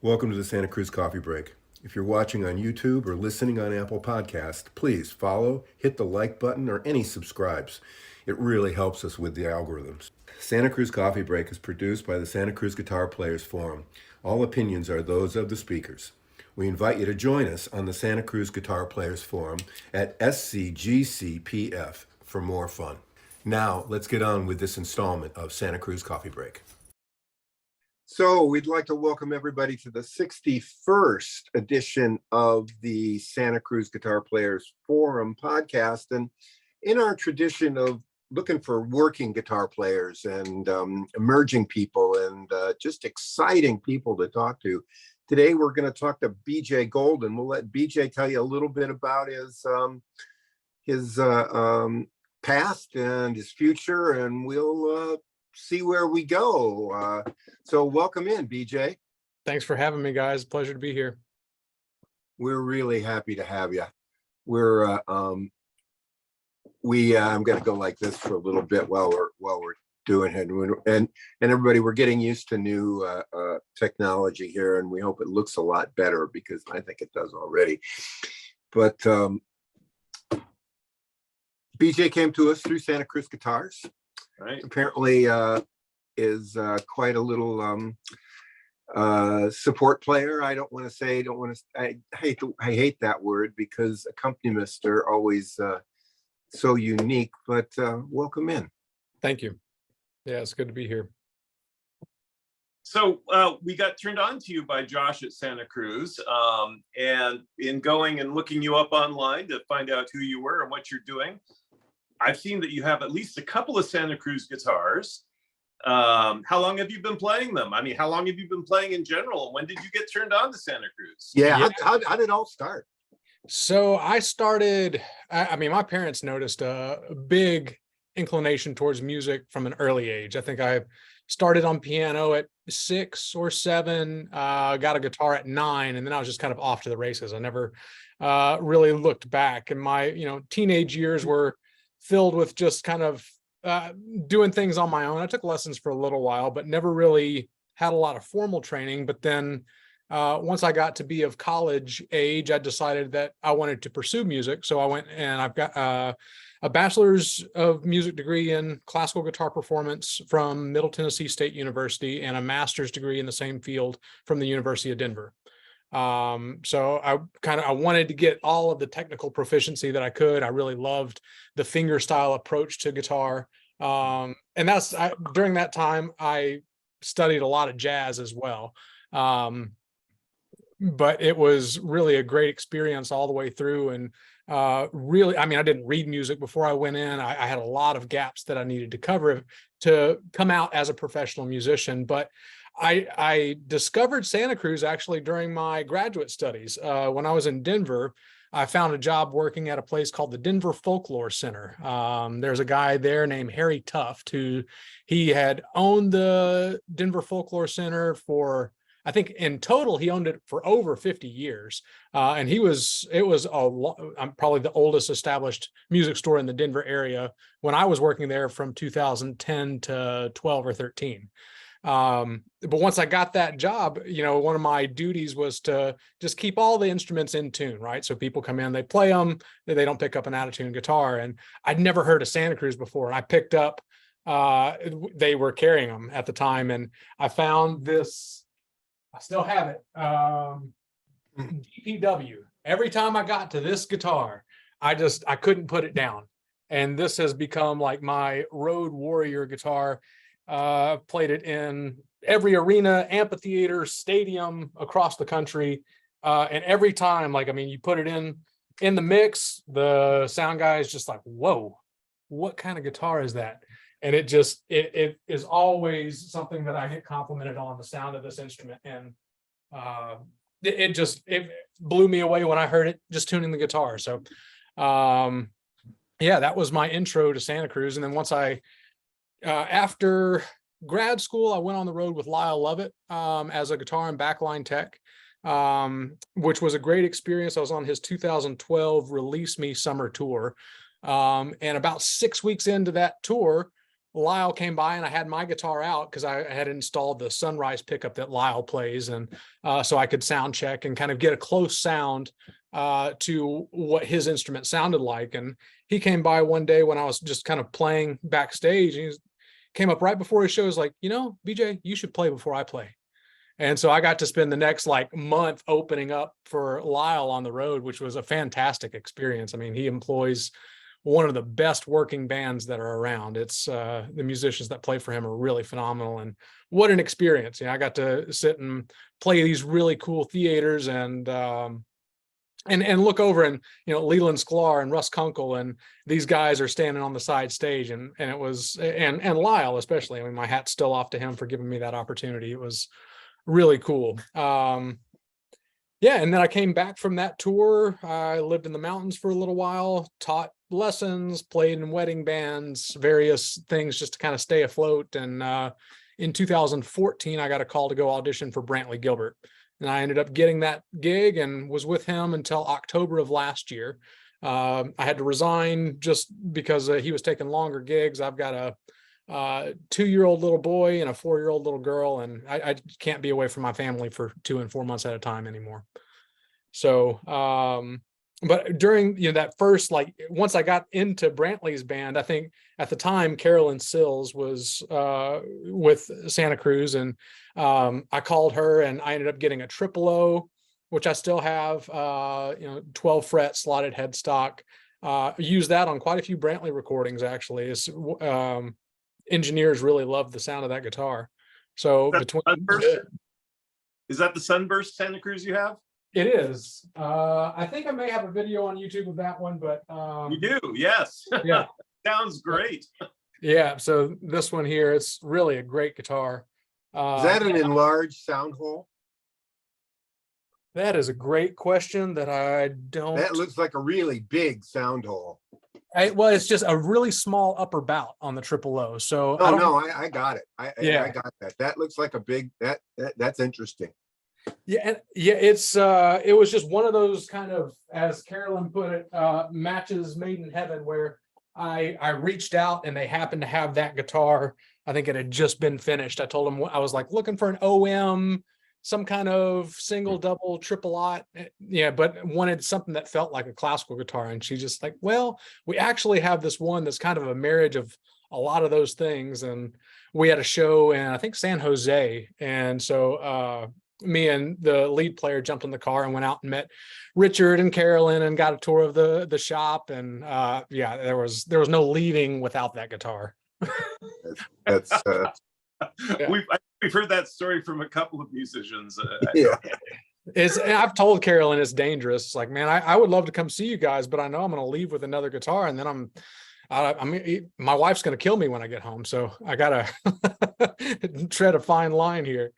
Welcome to the Santa Cruz Coffee Break. If you're watching on YouTube or listening on Apple Podcast, please follow, hit the like button, or any subscribes. It really helps us with the algorithms. Santa Cruz Coffee Break is produced by the Santa Cruz Guitar Players Forum. All opinions are those of the speakers. We invite you to join us on the Santa Cruz Guitar Players Forum at SCGCPF for more fun. Now, let's get on with this installment of Santa Cruz Coffee Break. So we'd like to welcome everybody to the 61st edition of the Santa Cruz Guitar Players Forum podcast. And in our tradition of looking for working guitar players and emerging people and just exciting people to talk to, today we're going to talk to BJ Golden. We'll let BJ tell you a little bit about his past and his future, and we'll see where we go. So welcome in, BJ. Thanks for having me, guys. Pleasure to be here. We're really happy to have you. I'm going to go like this for a little bit while we're doing it, and everybody, we're getting used to new technology here, and we hope it looks a lot better because I think it does already. But BJ came to us through Santa Cruz Guitars. Right. Apparently is quite a little support player. I hate that word because accompanists are always so unique, but welcome in. Thank you. Yeah, it's good to be here. So we got turned on to you by Josh at Santa Cruz, and in going and looking you up online to find out who you were and what you're doing, I've seen that you have at least a couple of Santa Cruz guitars. How long have you been playing them? I mean, how long have you been playing in general? And when did you get turned on to Santa Cruz? Yeah. How did it all start? So I started, my parents noticed a big inclination towards music from an early age. I think I started on piano at 6 or 7, got a guitar at 9, and then I was just kind of off to the races. I never really looked back. And my, teenage years were filled with just kind of doing things on my own. I took lessons for a little while, but never really had a lot of formal training. But then once I got to be of college age, I decided that I wanted to pursue music. So I went and I've got a bachelor's of music degree in classical guitar performance from Middle Tennessee State University and a master's degree in the same field from the University of Denver. So I wanted to get all of the technical proficiency that I could. I really loved the finger style approach to guitar. And during that time, I studied a lot of jazz as well. But it was really a great experience all the way through. And really, I didn't read music before I went in. I had a lot of gaps that I needed to cover to come out as a professional musician. But I discovered Santa Cruz actually during my graduate studies. When I was in Denver, I found a job working at a place called the Denver Folklore Center. There's a guy there named Harry Tuft he had owned the Denver Folklore Center for, I think in total, he owned it for over 50 years. And it was probably the oldest established music store in the Denver area when I was working there from 2010 to 12 or 13. But once I got that job, one of my duties was to just keep all the instruments in tune, right? So people come in, they play them, they don't pick up an out-of-tune guitar. And I'd never heard of Santa Cruz before. And I picked up, they were carrying them at the time. And I found this, I still have it, DPW. Every time I got to this guitar, I couldn't put it down. And this has become like my road warrior guitar. Played it in every arena, amphitheater, stadium across the country. And every time, you put it in the mix, the sound guy is just like, whoa, what kind of guitar is that? And it is always something that I get complimented on, the sound of this instrument. And it blew me away when I heard it just tuning the guitar. So that was my intro to Santa Cruz. And then once after grad school, I went on the road with Lyle Lovett as a guitar and backline tech, which was a great experience. I was on his 2012 Release Me summer tour. And about 6 weeks into that tour, Lyle came by and I had my guitar out because I had installed the Sunrise pickup that Lyle plays. And so I could sound check and kind of get a close sound to what his instrument sounded like. And he came by one day when I was just kind of playing backstage, and he came up right before his show. Was like, BJ, you should play before I play. And so I got to spend the next like month opening up for Lyle on the road, which was a fantastic experience. I mean, he employs one of the best working bands that are around. It's the musicians that play for him are really phenomenal, and what an experience. I got to sit and play these really cool theaters and look over, and Leland Sklar and Russ Kunkel and these guys are standing on the side stage, and it was and Lyle especially. I mean, my hat's still off to him for giving me that opportunity. It was really cool. And then I came back from that tour. I lived in the mountains for a little while, taught lessons, played in wedding bands, various things just to kind of stay afloat. And in 2014, I got a call to go audition for Brantley Gilbert. And I ended up getting that gig and was with him until October of last year. I had to resign just because he was taking longer gigs. I've got a 2-year-old little boy and a 4-year-old little girl, and I can't be away from my family for 2 and 4 months at a time anymore. So, but during that first, like, once I got into Brantley's band, I think at the time Carolyn Sills was with Santa Cruz, and I called her and I ended up getting a triple O, which I still have, 12 fret slotted headstock. Use that on quite a few Brantley recordings actually. Engineers really love the sound of that guitar. So is that the Sunburst Santa Cruz you have? It is. I think I may have a video on YouTube of that one, but you do, yes. Yeah. Sounds great. Yeah. So this one here, it's really a great guitar. Is that an enlarged sound hole? That is a great question that I don't. That looks like a really big sound hole. Well, it's just a really small upper bout on the triple O. So I got it. I got that. That looks like a big. That's interesting. Yeah, it's it was just one of those kind of, as Carolyn put it, matches made in heaven, where I reached out and they happened to have that guitar. I think it had just been finished. I told them I was like looking for an OM, some kind of single, double, triple aught, but wanted something that felt like a classical guitar. And she's just like, well, we actually have this one that's kind of a marriage of a lot of those things. And we had a show in, I think, San Jose. And so me and the lead player jumped in the car and went out and met Richard and Carolyn and got a tour of the shop. And there was no leaving without that guitar. That's Yeah. We've heard that story from a couple of musicians. I've told Carolyn it's dangerous. It's like, man, I would love to come see you guys, but I know I'm going to leave with another guitar, and then my wife's going to kill me when I get home. So I got to tread a fine line here.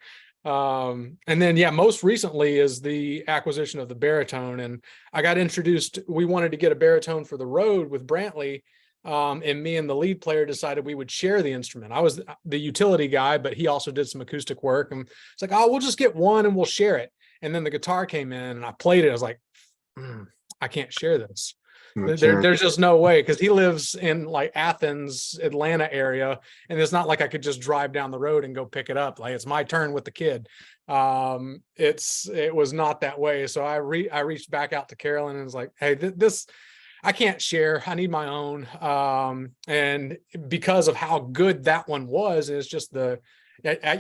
And then, most recently is the acquisition of the Baritone, and I got introduced. We wanted to get a Baritone for the road with Brantley. And me and the lead player decided we would share the instrument. I was the utility guy, but he also did some acoustic work, and it's like, we'll just get one and we'll share it. And then the guitar came in and I played it. I was like, I can't share this. There's just no way, because he lives in like Athens, Atlanta area, and it's not like I could just drive down the road and go pick it up. Like, it's my turn with the kid. It was not that way. So I reached back out to Carolyn and was like, hey, this I can't share. I need my own. And because of how good that one was, it's just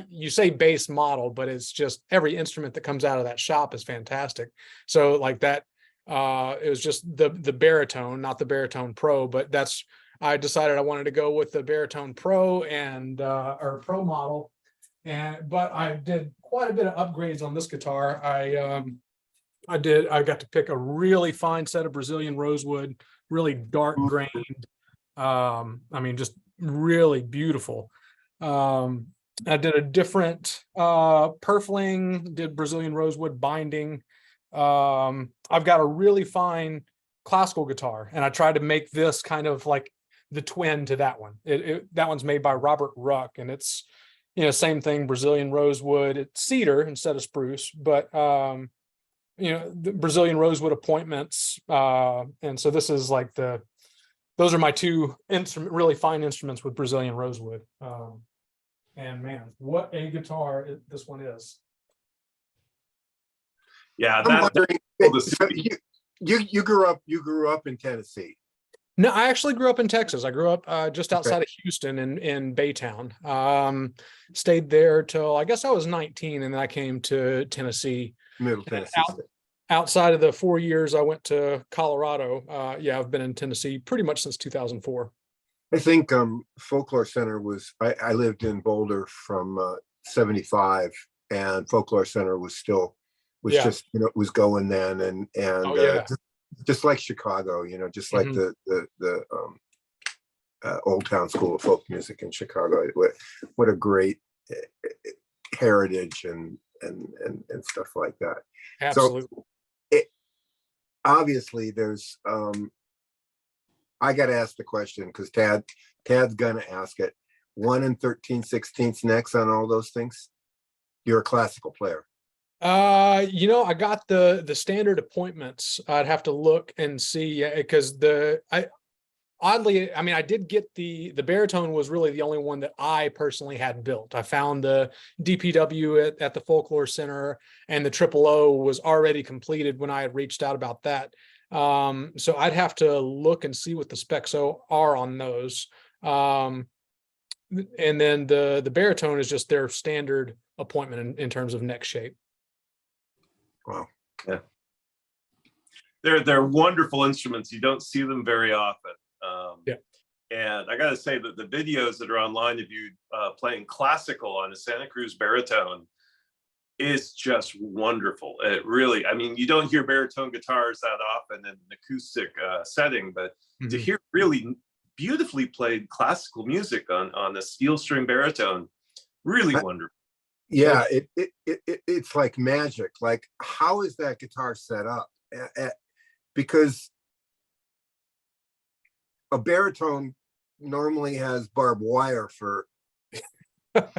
you say base model, but it's just every instrument that comes out of that shop is fantastic. So like that, it was just the Baritone, not the Baritone Pro, but I decided I wanted to go with the Baritone Pro or Pro model. But I did quite a bit of upgrades on this guitar. I got to pick a really fine set of Brazilian rosewood, really dark grained. Just really beautiful. I did a different purfling, did Brazilian rosewood binding. I've got a really fine classical guitar, and I tried to make this kind of like the twin to that one. That one's made by Robert Ruck, and it's, same thing, Brazilian rosewood. It's cedar instead of spruce, but the Brazilian rosewood appointments. And so this is like the those are my two really fine instruments with Brazilian rosewood. And man, what a guitar this one is. Yeah, I'm wondering, cool to see. you grew up in Tennessee. No, I actually grew up in Texas. I grew up just outside of Houston in Baytown. Stayed there till I guess I was 19, and then I came to Tennessee. Middle Tennessee. Outside of the 4 years I went to Colorado, yeah, I've been in Tennessee pretty much since 2004. I think Folklore Center was, I lived in Boulder from 75, and Folklore Center was just, you know, it was going then, and just like Chicago, you know, just like the Old Town School of Folk Music in Chicago. What a great heritage and stuff like that. Absolutely. So obviously there's I got to ask the question because Tad's gonna ask it. 1 13/16 necks on all those things. You're a classical player. You know, I got the standard appointments. I'd have to look and see, because oddly, I mean, I did get the Baritone was really the only one that I personally had built. I found the DPW at the Folklore Center, and the O was already completed when I had reached out about that. So I'd have to look and see what the specs are on those. And then the Baritone is just their standard appointment in terms of neck shape. Wow. Yeah. They're wonderful instruments. You don't see them very often. And I got to say that the videos that are online of you playing classical on a Santa Cruz Baritone is just wonderful. It really, I mean, you don't hear baritone guitars that often in an acoustic setting, but to hear really beautifully played classical music on a steel string baritone, really wonderful. Yeah, it's like magic. Like, how is that guitar set up? Because a baritone normally has barbed wire for for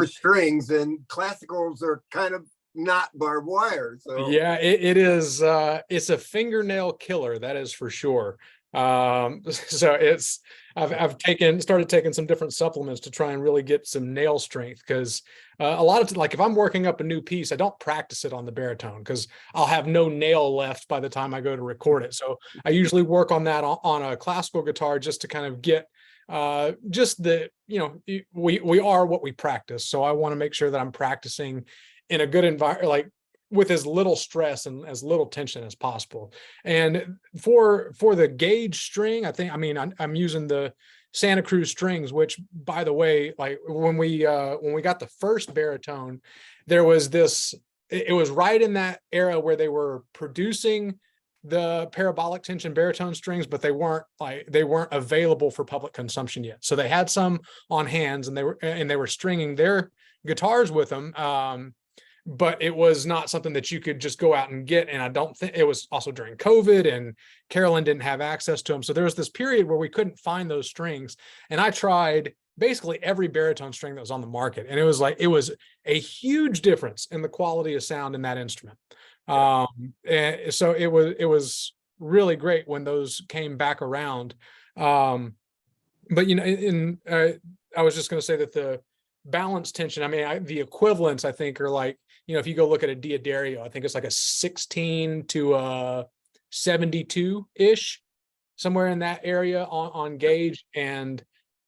strings, and classicals are kind of not barbed wire. So yeah, it is it's a fingernail killer, that is for sure. So I've started taking some different supplements to try and really get some nail strength, because a lot of like if I'm working up a new piece, I don't practice it on the baritone because I'll have no nail left by the time I go to record it. So I usually work on that on a classical guitar just to kind of get just the, you know, we are what we practice. So I want to make sure that I'm practicing in a good environment, like with as little stress and as little tension as possible. And for the gauge string, I'm using the Santa Cruz strings, which, by the way, like when we got the first baritone, there was this, it was right in that era where they were producing the parabolic tension baritone strings, but they weren't available for public consumption yet. So they had some on hands, and they were stringing their guitars with them. But it was not something that you could just go out and get. And I don't think, it was also during COVID, and Carolyn didn't have access to them. So there was this period where we couldn't find those strings. And I tried basically every baritone string that was on the market. And it was a huge difference in the quality of sound in that instrument. And so it was really great when those came back around. But, you know, I was just going to say that the balance tension, I mean, the equivalents, I think, are like, you know, if you go look at a Diodario, I think it's like a 16 to a 72-ish, somewhere in that area on gauge. And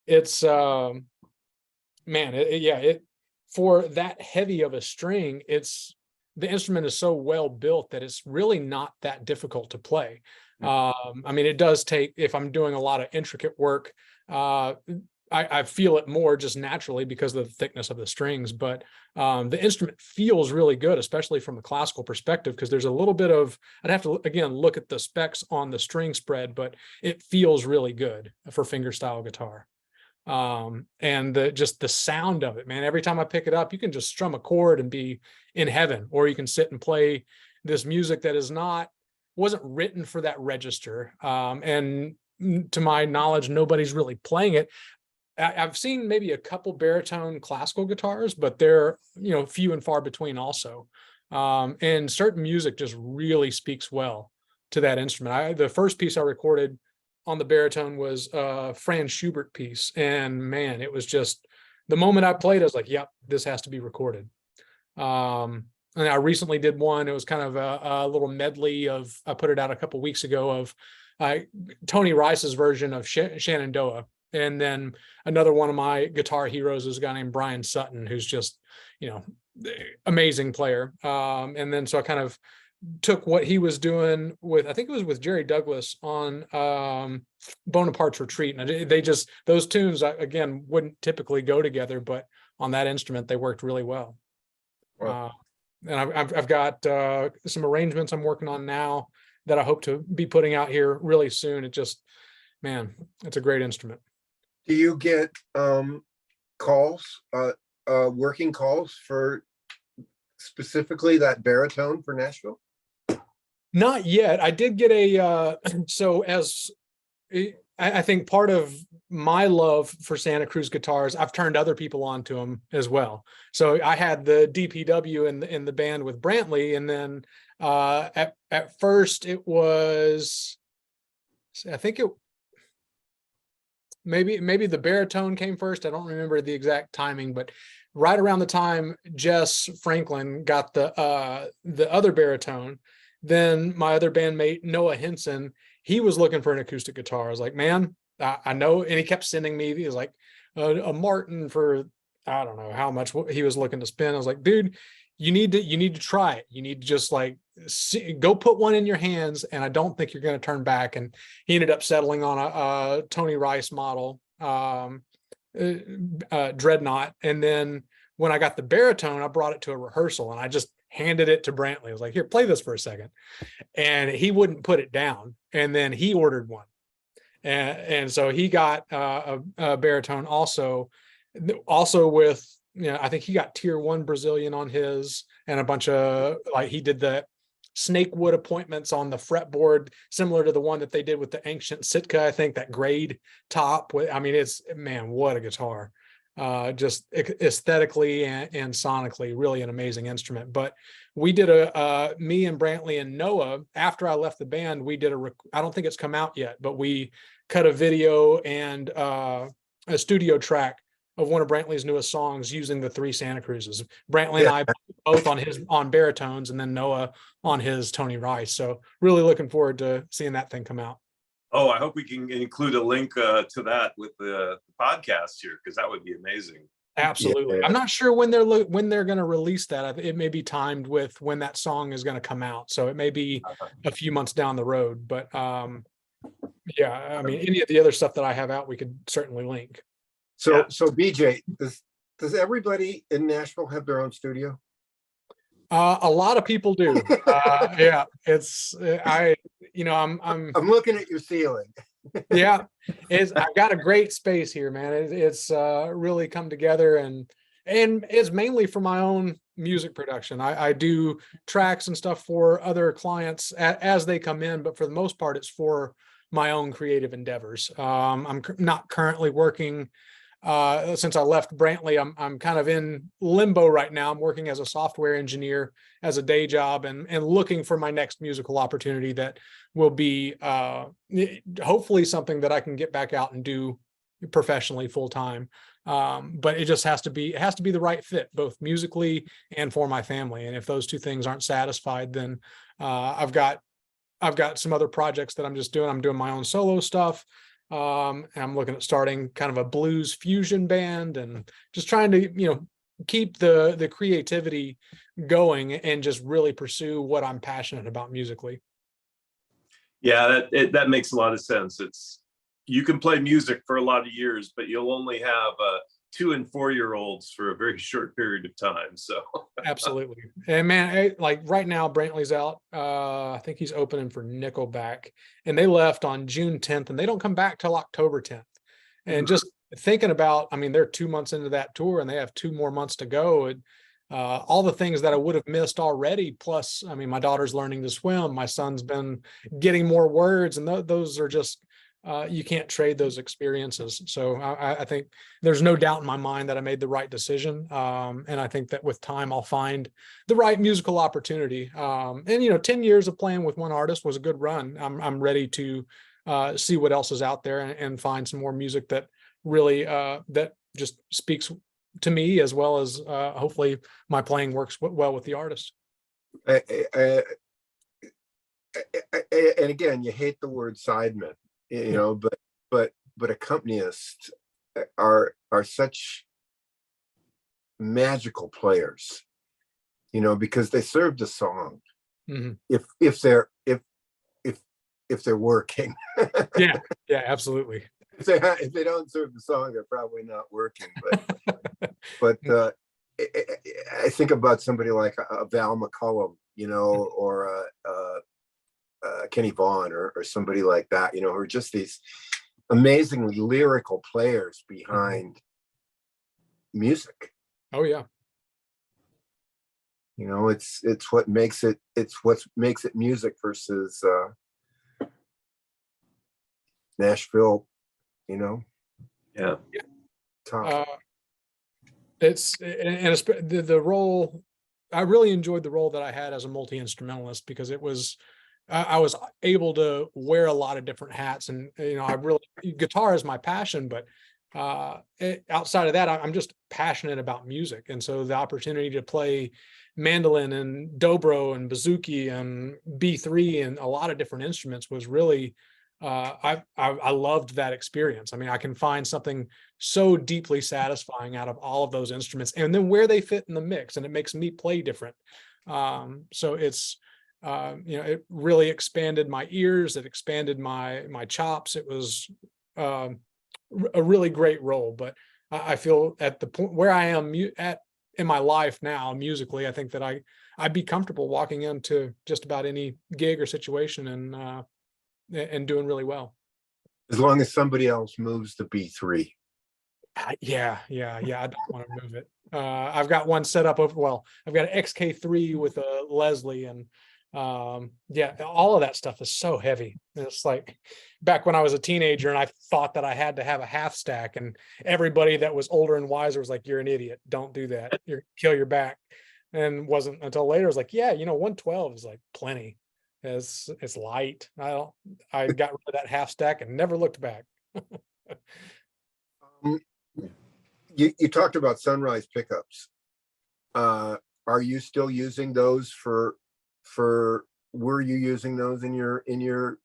it's, for that heavy of a string, the instrument is so well built that it's really not that difficult to play. I mean, it does take, if I'm doing a lot of intricate work, I feel it more just naturally because of the thickness of the strings, but the instrument feels really good, especially from a classical perspective, because there's a little bit of, I'd have to, again, look at the specs on the string spread, but it feels really good for fingerstyle guitar. And just the sound of it, man, every time I pick it up, you can just strum a chord and be in heaven, or you can sit and play this music that wasn't written for that register. And to my knowledge, nobody's really playing it. I've seen maybe a couple baritone classical guitars, but they're, you know, few and far between also. And certain music just really speaks well to that instrument. The first piece I recorded on the baritone was a Franz Schubert piece, and man, it was just the moment I played, I was like, "Yep, this has to be recorded." And I recently did one. It was kind of a little medley of. I put it out a couple weeks ago of Tony Rice's version of Shenandoah, and then another one of my guitar heroes is a guy named Brian Sutton, who's just, amazing player. And then so I kind of took what he was doing with, I think it was with Jerry Douglas on Bonaparte's Retreat, and those tunes again wouldn't typically go together, but on that instrument they worked really well. Wow. And I've got some arrangements I'm working on now that I hope to be putting out here really soon. Man, it's a great instrument. Do you get calls, working calls for specifically that baritone for Nashville? Not yet. I did get I think part of my love for Santa Cruz guitars, I've turned other people on to them as well. So I had the DPW in the band with Brantley, and then at first it was, I think maybe the baritone came first. I don't remember the exact timing, but right around the time Jess Franklin got the other baritone, then my other bandmate Noah Henson, he was looking for an acoustic guitar. I was like, man, I know. And he kept sending me, he was like a Martin for, I don't know how much he was looking to spend. I was like, dude, you need to try it. You need to just go put one in your hands. And I don't think you're going to turn back. And he ended up settling on a Tony Rice model, Dreadnought. And then when I got the baritone, I brought it to a rehearsal and I just handed it to Brantley. I was like, here, play this for a second. And he wouldn't put it down. And then he ordered one. And so he got a baritone also with, I think he got tier 1 Brazilian on his, and a bunch of, he did the snakewood appointments on the fretboard, similar to the one that they did with the ancient Sitka, I think, that grade top. Man, what a guitar. Just aesthetically and sonically, really an amazing instrument. But we did me and Brantley and Noah, after I left the band, we did I don't think it's come out yet, but we cut a video and a studio track of one of Brantley's newest songs using the 3 Santa Cruzes. Brantley and I both on baritones, and then Noah on his Tony Rice. So really looking forward to seeing that thing come out. Oh, I hope we can include a link to that with the podcast here, because that would be amazing. Absolutely. Yeah. I'm not sure when they're going to release that. It may be timed with when that song is going to come out. So it may be a few months down the road, but yeah, I mean, any of the other stuff that I have out, we could certainly link. So BJ, does everybody in Nashville have their own studio? A lot of people do. Yeah, I'm looking at your ceiling. Yeah, I've got a great space here, man. It's really come together, and it's mainly for my own music production. I do tracks and stuff for other clients as they come in, but for the most part, it's for my own creative endeavors. I'm not currently working. Since I left Brantley, I'm kind of in limbo right now. I'm working as a software engineer as a day job, and looking for my next musical opportunity that will be hopefully something that I can get back out and do professionally full time. But it just has to be the right fit, both musically and for my family. And if those two things aren't satisfied, then I've got some other projects that I'm just doing. I'm doing my own solo stuff. And I'm looking at starting kind of a blues fusion band, and just trying to, keep the creativity going and just really pursue what I'm passionate about musically. Yeah, that makes a lot of sense. You can play music for a lot of years, but you'll only have 2 and 4-year-olds for a very short period of time. So absolutely. And man, like right now, Brantley's out. I think he's opening for Nickelback, and they left on June 10th, and they don't come back till October 10th. And just thinking about, they're 2 months into that tour, and they have 2 more months to go. And all the things that I would have missed already. Plus, my daughter's learning to swim. My son's been getting more words, and those are just you can't trade those experiences. So I think there's no doubt in my mind that I made the right decision. And I think that with time, I'll find the right musical opportunity. And 10 years of playing with one artist was a good run. I'm ready to see what else is out there and find some more music that really that just speaks to me, as well as hopefully my playing works well with the artist. And again, you hate the word sidemen, but accompanists are such magical players, because they serve the song. Mm-hmm. If they're working. Yeah, absolutely. If they don't serve the song, they're probably not working. But I think about somebody like a Val McCullum, or Kenny Vaughan, or somebody like that, who are just these amazingly lyrical players behind music. Oh yeah. It's what makes it music versus Nashville, Yeah. top. It's the role. I really enjoyed the role that I had as a multi-instrumentalist, because it was I was able to wear a lot of different hats, and guitar is my passion, but outside of that, I'm just passionate about music. And so the opportunity to play mandolin and dobro and bouzouki and B3 and a lot of different instruments was really I loved that experience. I mean, I can find something so deeply satisfying out of all of those instruments, and then where they fit in the mix, and it makes me play different. So it's it really expanded my ears. It expanded my chops. It was a really great role. But I feel at the point where I am at in my life now, musically, I think that I'd be comfortable walking into just about any gig or situation and doing really well. As long as somebody else moves the B3. Yeah. I don't want to move it. I've got one set up I've got an XK3 with a Leslie, and all of that stuff is so heavy. It's like back when I was a teenager and I thought that I had to have a half stack, and everybody that was older and wiser was like, "You're an idiot. Don't do that. You'll kill your back." And wasn't until later I was like, "Yeah, 112 is like plenty. It's light." I got rid of that half stack and never looked back. You talked about Sunrise pickups. Are you still using those were you using those in your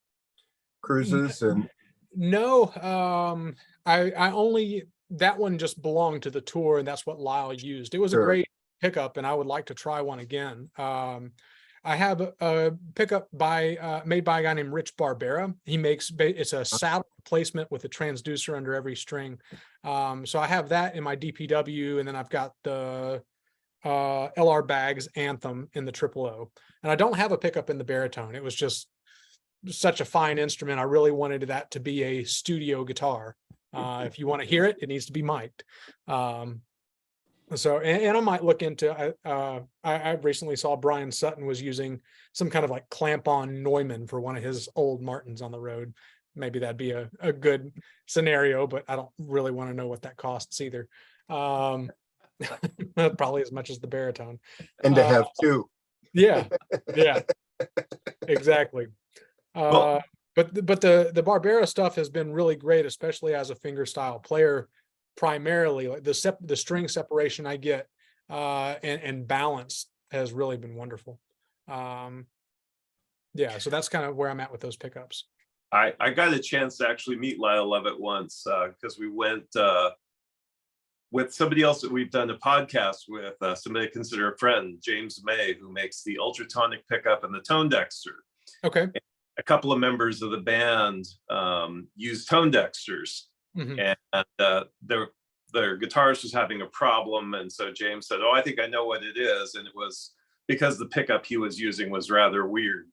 cruises? And no, I only, that one just belonged to the tour, and that's what Lyle used. It was Sure. a great pickup, and I would like to try one again. I have a pickup made by a guy named Rich Barbera. It's a saddle replacement with a transducer under every string. So I have that in my DPW, and then I've got the LR Bags Anthem in the Triple O. And I don't have a pickup in the Baritone. It was just such a fine instrument. I really wanted that to be a studio guitar. If you want to hear it, it needs to be mic'd. So, and I might look into, I recently saw Brian Sutton was using some kind of like clamp-on Neumann for one of his old Martins on the road. Maybe that'd be a good scenario, but I don't really want to know what that costs either. Probably as much as the Baritone. And to have two. Yeah, exactly. Well- But the Barbera stuff has been really great, especially as a fingerstyle player. Primarily, like the string separation I get and balance has really been wonderful. So that's kind of where I'm at with those pickups. I got a chance to actually meet Lyle Lovett once because we went with somebody else that we've done a podcast with, somebody I consider a friend, James May, who makes the Ultratonic pickup and the Tone Dexter. Okay. And a couple of members of the band use Tone Dexters. Mm-hmm. And their guitarist was having a problem, and so James said, "Oh, I think I know what it is," and it was because the pickup he was using was rather weird.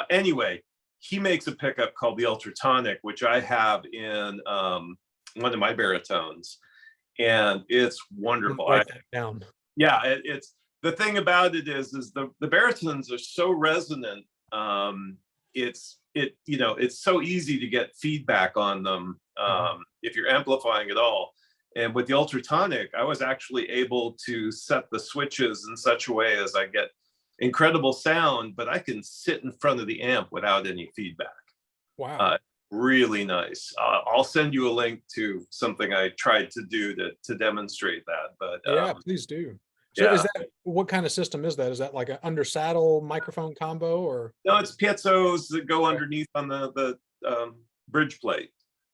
Anyway, he makes a pickup called the Ultratonic, which I have in one of my baritones, and it's wonderful. Write that down. Yeah, it's the thing about it is the baritones are so resonant. It's it's so easy to get feedback on them if you're amplifying at all. And with the ultratonic, I was actually able to set the switches in such a way as I get incredible sound, but I can sit in front of the amp without any feedback. Wow. Really nice. I'll send you a link to something I tried to do to demonstrate that. But Yeah, please do. So yeah. is that, what kind of system is that? Is that like an under saddle microphone combo, or? No, it's piezos that go underneath on the bridge plate.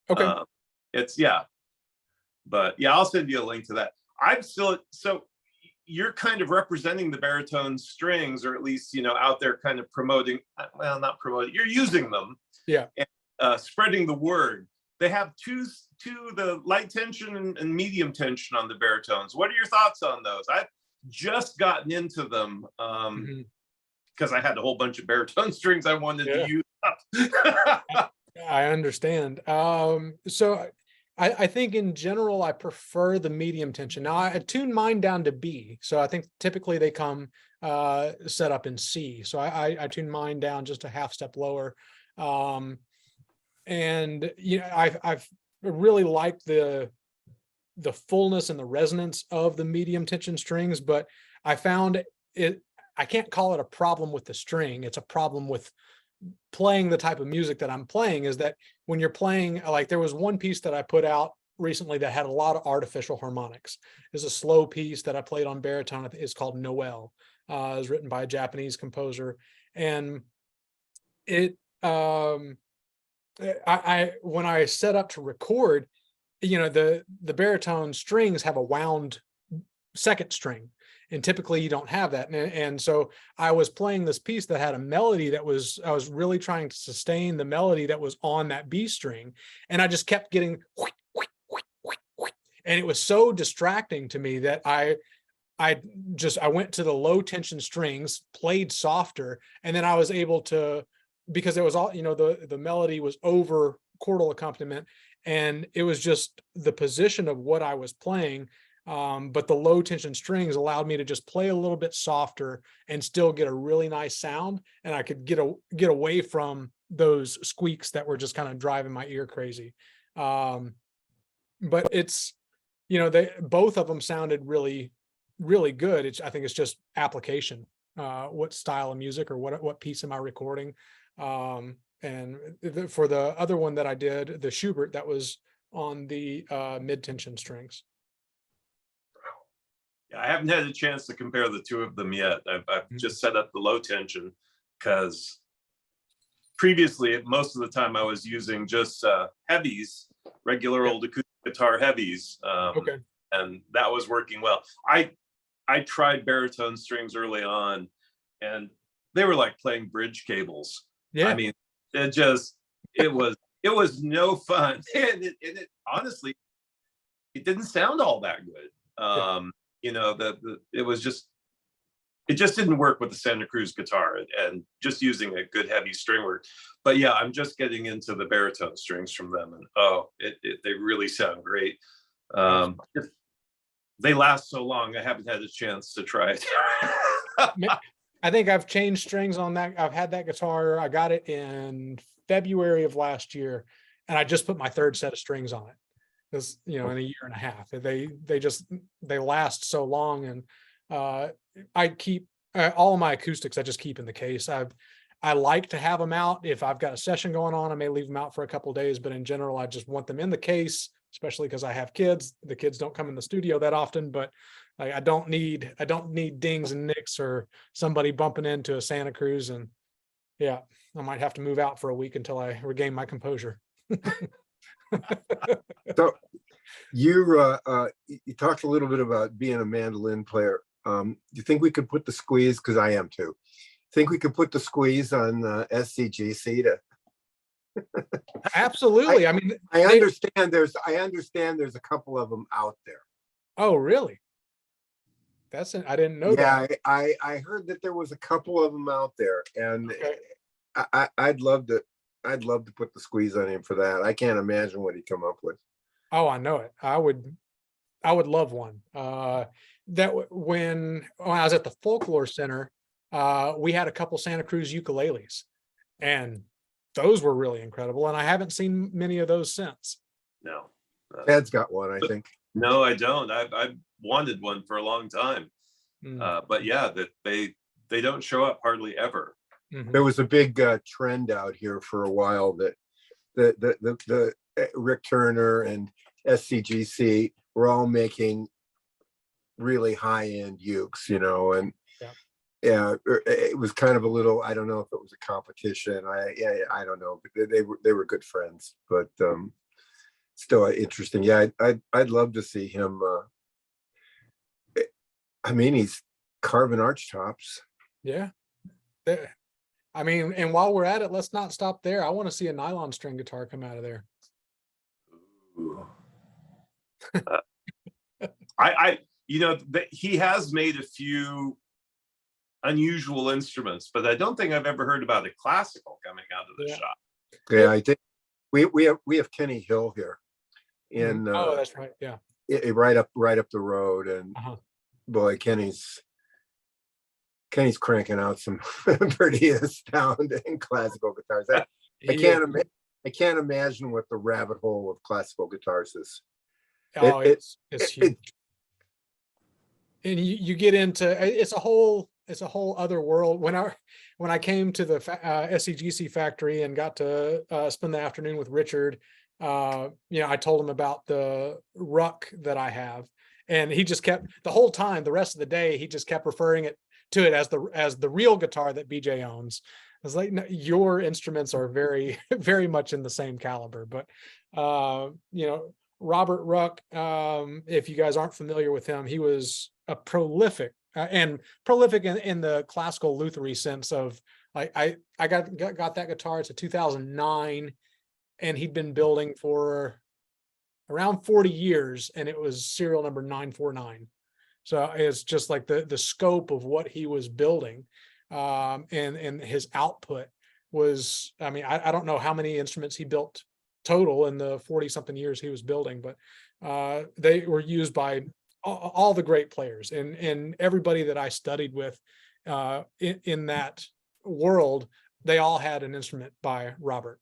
Okay. It's, yeah. But yeah, I'll send you a link to that. I'm still, so you're kind of representing the baritone strings, or at least, out there kind of promoting, well, not promoting, you're using them. Yeah. And spreading the word. They have the light tension and medium tension on the baritones. What are your thoughts on those? I've just gotten into them because I had a whole bunch of baritone strings I wanted to use up. I understand. So I think in general, I prefer the medium tension. Now I tune mine down to B. So I think typically they come set up in C. So I tune mine down just a half step lower. And I've really liked the fullness and the resonance of the medium tension strings, but I found it, I can't call it a problem with the string. It's a problem with playing the type of music that I'm playing. Is that when you're playing, like there was one piece that I put out recently that had a lot of artificial harmonics. It's a slow piece that I played on baritone. It's called Noel. It was written by a Japanese composer, and it when I set up to record, the baritone strings have a wound second string, and typically you don't have that. And so I was playing this piece that had a melody I was really trying to sustain the melody that was on that B string, and I just kept getting, and it was so distracting to me that I went to the low tension strings, played softer, and then I was able to, because it was all, the melody was over chordal accompaniment, and it was just the position of what I was playing. But the low tension strings allowed me to just play a little bit softer and still get a really nice sound. And I could get away from those squeaks that were just kind of driving my ear crazy. But it's, both of them sounded really, really good. I think it's just application. What style of music or what piece am I recording? And for the other one that I did, the Schubert, that was on the mid tension strings. Yeah, I haven't had a chance to compare the two of them yet. I've just set up the low tension because previously, most of the time I was using just heavies, regular old acoustic guitar heavies. Okay. And that was working well. I tried baritone strings early on, and they were like playing bridge cables. Yeah. I mean, it was no fun. And it honestly, it didn't sound all that good. It just didn't work with the Santa Cruz guitar, and just using a good heavy string work. But yeah, I'm just getting into the baritone strings from them, and they really sound great. They last so long, I haven't had a chance to try it. I think I've changed strings on that. I've had that guitar. I got it in February of last year, and I just put my third set of strings on it. Because, in a year and a half, they last so long. And I keep all of my acoustics, I just keep in the case. I like to have them out. If I've got a session going on, I may leave them out for a couple of days, but in general, I just want them in the case, especially because I have kids. The kids don't come in the studio that often, but I don't need dings and nicks or somebody bumping into a Santa Cruz. And yeah, I might have to move out for a week until I regain my composure. So you talked a little bit about being a mandolin player. You think we could put the squeeze, because I am too, think we could put the squeeze on SCGC to Absolutely. I understand there's a couple of them out there. Oh, really? I didn't know that. Yeah, I heard that there was a couple of them out there, and Okay. I'd love to put the squeeze on him for that. I can't imagine what he'd come up with. Oh, I know it. I would love one. When I was at the Folklore Center, we had a couple Santa Cruz ukuleles, and those were really incredible. And I haven't seen many of those since. No. Ed's got one, I think. No, I don't. I've wanted one for a long time. But yeah, that they don't show up hardly ever. There was a big trend out here for a while that the Rick Turner and SCGC were all making really high-end ukes, you know, and yeah, it was kind of a little, I don't know if it was a competition. I don't know, but they were good friends, but still interesting. Yeah, I'd love to see him. I mean, he's carving arch tops. Yeah. I mean, and while we're at it, let's not stop there. I want to see a nylon string guitar come out of there. You know, he has made a few unusual instruments, but I don't think I've ever heard about a classical coming out of the shop. Yeah, I think we have Kenny Hill here in oh, that's right. Yeah. Right up the road, and boy, Kenny's cranking out some pretty astounding classical guitars. I can't imagine what the rabbit hole of classical guitars is. Oh, it's huge. And you get into it's a whole other world. When I came to the SCGC factory and got to spend the afternoon with Richard, you know, I told him about the ruck that I have, and he just kept the whole time, the rest of the day, he just kept referring to it as the real guitar that BJ owns. I was like, no, your instruments are very, very much in the same caliber. But you know, Robert Ruck, if you guys aren't familiar with him, he was a prolific in the classical lutherie sense of I got that guitar. It's a 2009, and he'd been building for around 40 years, and it was serial number 949. So it's just like the scope of what he was building, and his output was, I mean, I don't know how many instruments he built total in the 40 something years he was building, but they were used by all the great players, and everybody that I studied with in that world, they all had an instrument by Robert.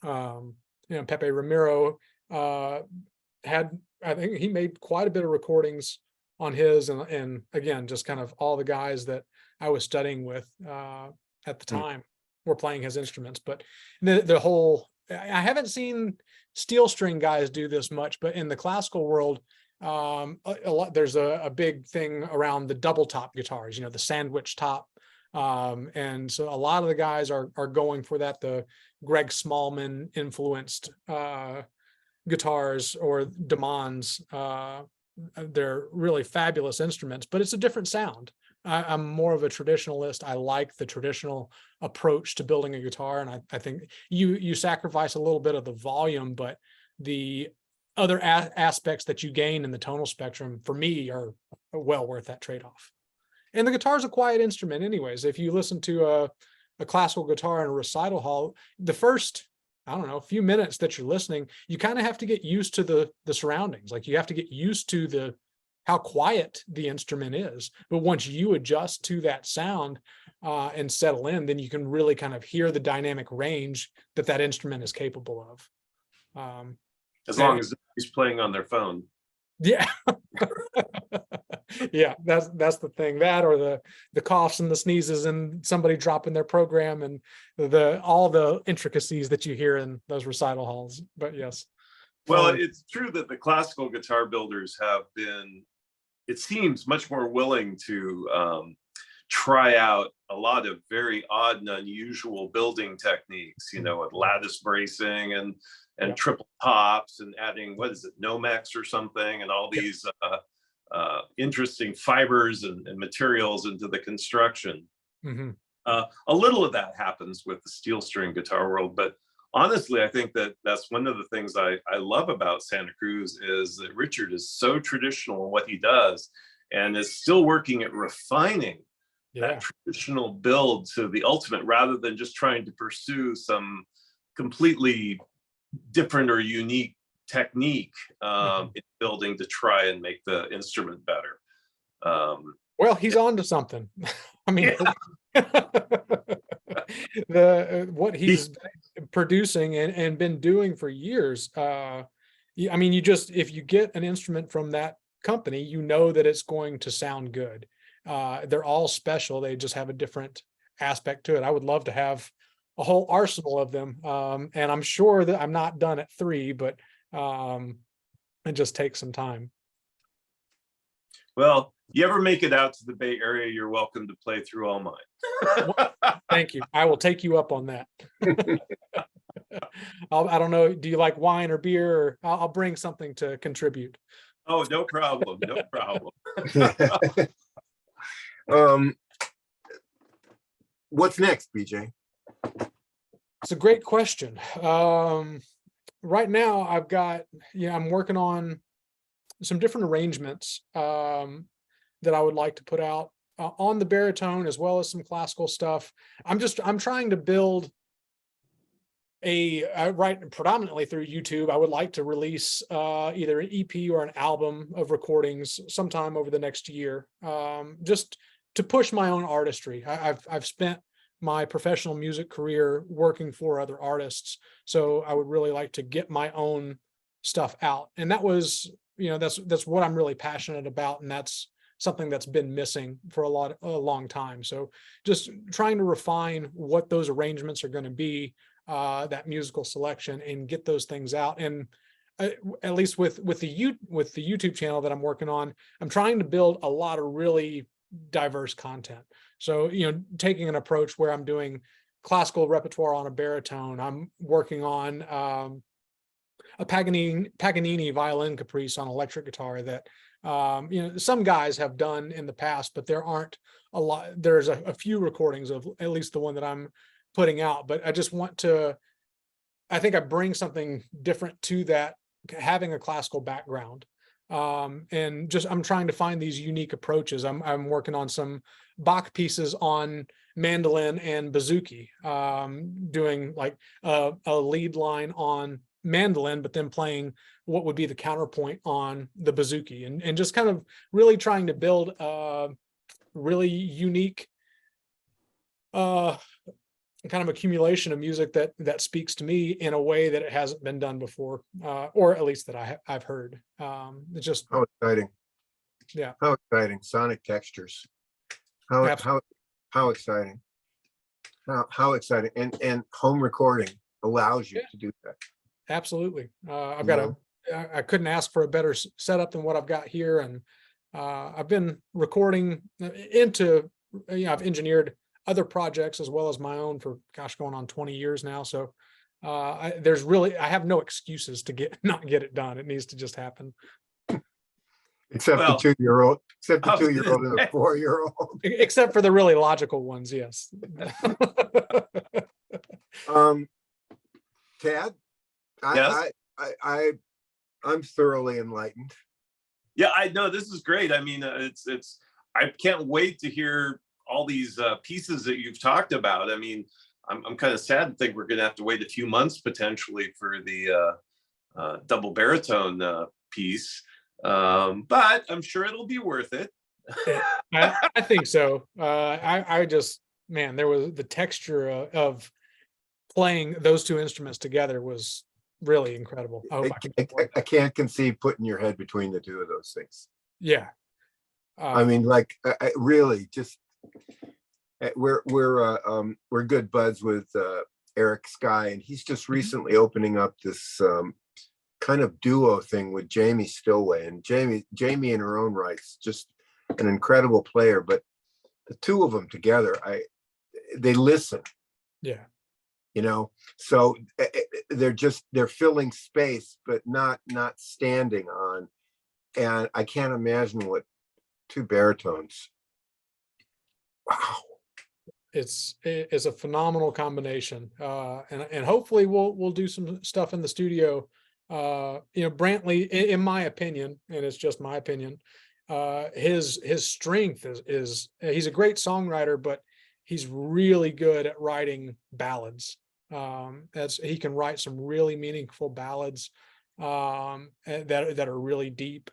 You know, Pepe Ramiro had, I think he made quite a bit of recordings on his, and again, just kind of all the guys that I was studying with at the time were playing his instruments. But the whole, I haven't seen steel string guys do this much, but in the classical world, a lot, there's a big thing around the double top guitars, you know, the sandwich top. And so a lot of the guys are going for that, the Greg Smallman influenced guitars or Demonds. They're really fabulous instruments, but it's a different sound. I'm more of a traditionalist. I like the traditional approach to building a guitar, and I think you sacrifice a little bit of the volume, but the other aspects that you gain in the tonal spectrum, for me, are well worth that trade-off. And the guitar is a quiet instrument anyways. If you listen to a classical guitar in a recital hall, the first, I don't know, a few minutes that you're listening, you kind of have to get used to the surroundings. Like you have to get used to how quiet the instrument is. But once you adjust to that sound and settle in, then you can really kind of hear the dynamic range that instrument is capable of. As long as he's playing on their phone. Yeah. Yeah, that's the thing. That, or the coughs and the sneezes and somebody dropping their program, and all the intricacies that you hear in those recital halls. But yes. Well, it's true that the classical guitar builders have been, it seems, much more willing to try out a lot of very odd and unusual building techniques, you know, with lattice bracing and triple tops, and adding, what is it, Nomex or something, and all these interesting fibers and materials into the construction. A little of that happens with the steel string guitar world, but honestly, I think that's one of the things I love about Santa Cruz, is that Richard is so traditional in what he does, and is still working at refining that traditional build to the ultimate, rather than just trying to pursue some completely different or unique technique in building to try and make the instrument better. Well, he's on to something. I mean, what he's producing and been doing for years. I mean, if you get an instrument from that company, you know that it's going to sound good. They're all special. They just have a different aspect to it. I would love to have a whole arsenal of them. And I'm sure that I'm not done at 3, but it just takes some time. Well, you ever make it out to the Bay Area, you're welcome to play through all mine. Thank you. I will take you up on that. I don't know. Do you like wine or beer? Or I'll bring something to contribute. Oh, no problem. No problem. What's next, BJ? It's a great question. Right now I've got, I'm working on some different arrangements that I would like to put out on the baritone, as well as some classical stuff. I'm trying to build I write predominantly through YouTube. I would like to release either an EP or an album of recordings sometime over the next year, just to push my own artistry. I've spent my professional music career working for other artists, so I would really like to get my own stuff out. And that was, that's what I'm really passionate about, and that's something that's been missing for a long time. So just trying to refine what those arrangements are going to be, that musical selection, and get those things out. And at least with the YouTube channel that I'm working on, I'm trying to build a lot of really diverse content. So, taking an approach where I'm doing classical repertoire on a baritone. I'm working on a Paganini violin caprice on electric guitar that some guys have done in the past, but there aren't a lot. There's a few recordings of at least the one that I'm putting out, but I just want to, I think I bring something different to that, having a classical background. And just, I'm trying to find these unique approaches. I'm working on some Bach pieces on mandolin and bouzouki, doing like a lead line on mandolin, but then playing what would be the counterpoint on the bouzouki, and just kind of really trying to build a really unique kind of accumulation of music that speaks to me in a way that it hasn't been done before, or at least that I've heard. It's just How exciting. Yeah. How exciting. Sonic textures. How exciting. How exciting. And home recording allows you to do that. Absolutely. I couldn't ask for a better setup than what I've got here. And I've been recording I've engineered other projects as well as my own for going on 20 years now. So I have no excuses to not get it done. It needs to just happen. Except the 2-year-old, and the 4-year-old. Except for the really logical ones, yes. Tad, Yes? I'm thoroughly enlightened. Yeah, I know, this is great. I mean, I can't wait to hear all these pieces that you've talked about. I mean, I'm kind of sad to think we're going to have to wait a few months potentially for the double baritone piece, but I'm sure it'll be worth it. I think so. I just, man, there was the texture of playing those two instruments together was really incredible. I can't conceive putting your head between the two of those things. Yeah. I mean, like, I really just, we're good buds with Eric Sky, and he's just recently opening up this kind of duo thing with Jamie Stillway. And Jamie in her own right's just an incredible player, but the two of them together, they listen. Yeah. So they're filling space, but not standing on. And I can't imagine what two baritones. Wow. It's a phenomenal combination. And hopefully we'll do some stuff in the studio. Brantley, in my opinion, and it's just my opinion, his strength is he's a great songwriter, but he's really good at writing ballads. He can write some really meaningful ballads that are really deep.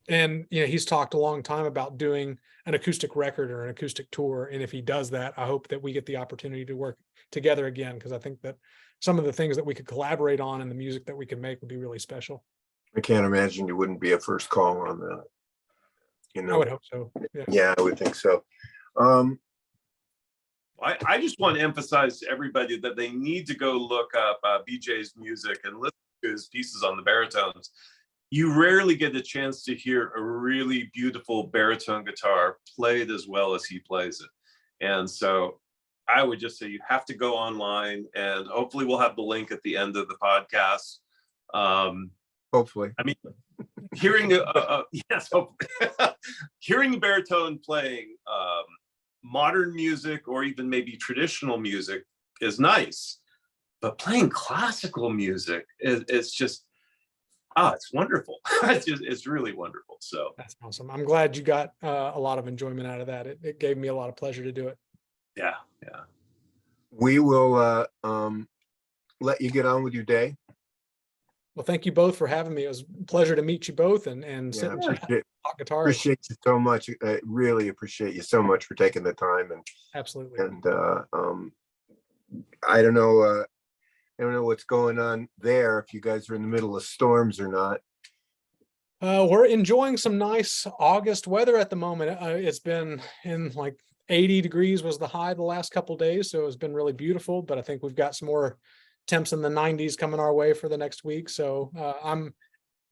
And he's talked a long time about doing an acoustic record or an acoustic tour. And if he does that, I hope that we get the opportunity to work together again, because I think that some of the things that we could collaborate on and the music that we could make would be really special. I can't imagine you wouldn't be a first call on that. I would hope so. Yeah, I would think so. I just want to emphasize to everybody that they need to go look up BJ's music and listen to his pieces on the baritones. You rarely get a chance to hear a really beautiful baritone guitar played as well as he plays it. And so I would just say you have to go online, and hopefully we'll have the link at the end of the podcast. Hopefully. I mean, hearing yes, hearing baritone playing modern music or even maybe traditional music is nice, but playing classical music it's just it's wonderful. It's really wonderful. So that's awesome. I'm glad you got a lot of enjoyment out of that. It gave me a lot of pleasure to do it. Yeah. We will let you get on with your day. Well, thank you both for having me. It was a pleasure to meet you both and sit and talk guitar. Appreciate you so much. I really appreciate you so much for taking the time. And absolutely. And I don't know what's going on there, if you guys are in the middle of storms or not. We're enjoying some nice August weather at the moment. It's been in like 80 degrees was the high the last couple of days, so it's been really beautiful. But I think we've got some more temps in the 90s coming our way for the next week. So I'm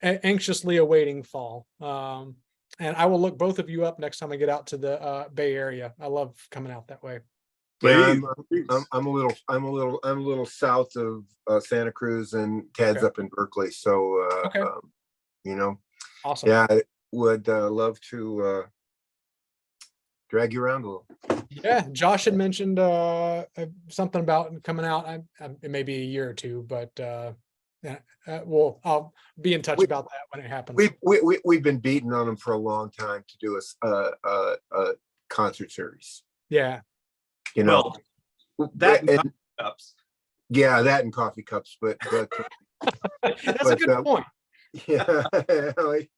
anxiously awaiting fall. And I will look both of you up next time I get out to the Bay Area. I love coming out that way. Yeah, I'm a little south of Santa Cruz, and Tad's up in Berkeley. So Awesome. Yeah, I would love to drag you around a little. Yeah, Josh had mentioned something about coming out. It may be a year or two, but I'll be in touch about that when it happens. We've been beating on them for a long time to do a concert series. Yeah. Well, that and coffee cups. Yeah, that and coffee cups, but that's a good point. Yeah, like,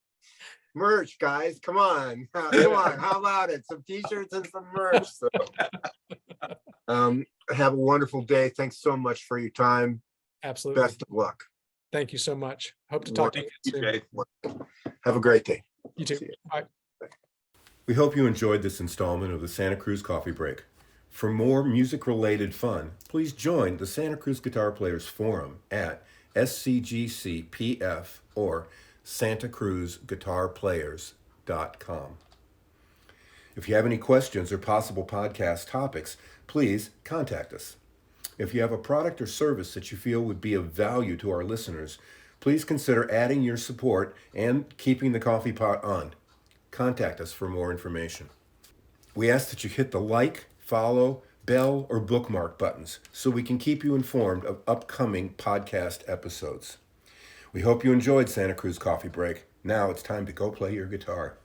merch, guys, come on, how about it? Some t-shirts and some merch. So, have a wonderful day. Thanks so much for your time. Absolutely. Best of luck. Thank you so much. Hope to talk to you soon. Have a great day. You too. Bye. We hope you enjoyed this installment of the Santa Cruz Coffee Break. For more music-related fun, please join the Santa Cruz Guitar Players Forum at SCGCPF or santacruzguitarplayers.com. If you have any questions or possible podcast topics, please contact us. If you have a product or service that you feel would be of value to our listeners, please consider adding your support and keeping the coffee pot on. Contact us for more information. We ask that you hit the like, follow, bell, or bookmark buttons so we can keep you informed of upcoming podcast episodes. We hope you enjoyed Santa Cruz Coffee Break. Now it's time to go play your guitar.